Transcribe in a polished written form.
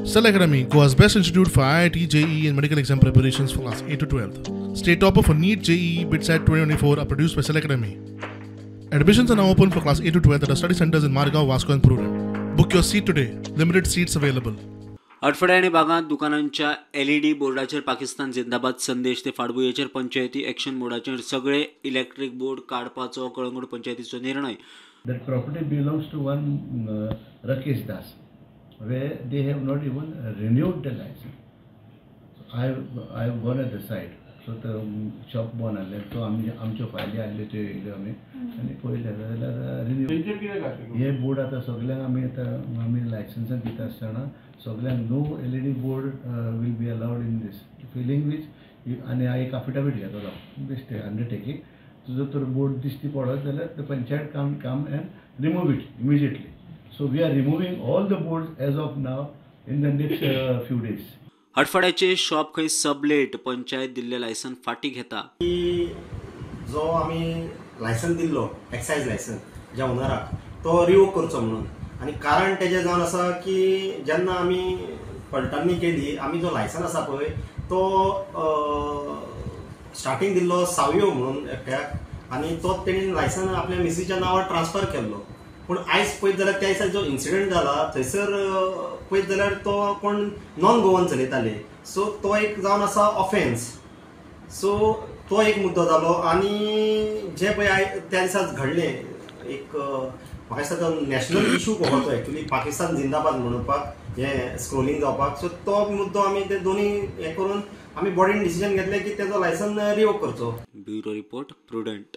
Cell Academy, Goa's best institute for IIT, JEE and medical exam preparations for class 8 to 12th. State topper for NEET, JEE, BITSAT 2024 are produced by Cell Academy. Admissions are now open for class 8 to 12th at our study centers in Margao, Vasco and Prudent. Book your seat today. Limited seats available. आठवडे आणि भागात दुकानांच्या LED बोर्डाचेर Pakistan जिंदाबाद संदेश ते फाटभुंयेचेर पंचायती action मोडाचेर सगळे electric board काडपाचो कळंगूट पंचायतीचो निर्णय. That property belongs to one Rakesh Das, where they have not even renewed the license. I have gone at the site. So the shop बंद आले, तो आमच्यो फायली आसल्यो त्यो येयल्यो आमी आनी पळयलें जाल्यार रिन्यू हे बोर्ड आतां सगळ्यांक आमी लायसन्सां दिता आसतना सगळ्यांक no LED board will be allowed in this filling which आनी हांव एक एफिडेविट घेतलो बेस्ट अंडरटेकींग तुजो तर बोर्ड दिश्टी पडत जाल्यार the panchayat come and remove it immediately. So we are removing all the boards as of now in the next few days. आठवड्याचे शॉप खंय सबलेट पंचायत दिल्ले लायसन फाटी घेता. जो आमी लायसन दिल्लो एक्सायज लायसन ज्या ओनराक तो रिवोक करचो म्हणून आनी कारण तेजें जावन आसा की जेन्ना आमी पलटणी केली आमी जो लायसन आसा पळय तो स्टार्टींग दिल्लो सावयो म्हणून एकट्याक आनी तो तेणेन लायसन आपल्या मिसीच्या नांवार ट्रान्सफर केल्लो. पूण आयज पळयत जाल्यार त्या दिसा जो इन्सिडंट जाला थंयसर पळयत जाल्यार तो कोण नॉन गोवन चलयताले सो तो एक जावन आसा ऑफेन्स. सो तो एक मुद्दो जालो आनी जे पळय त्या दिसा घडलें एक म्हाका दिसता तो नॅशनल इशू कहो तो एक्चुली पाकिस्तान जिंदाबाद म्हणपाक हें स्क्रोलिंग जावपाक. सो तो मुद्दो आमी ते दोनी हें करून आमी बॉडीन डिसिजन घेतलें की तेजो लायसन रिवोक करचो. Bureau report prudent.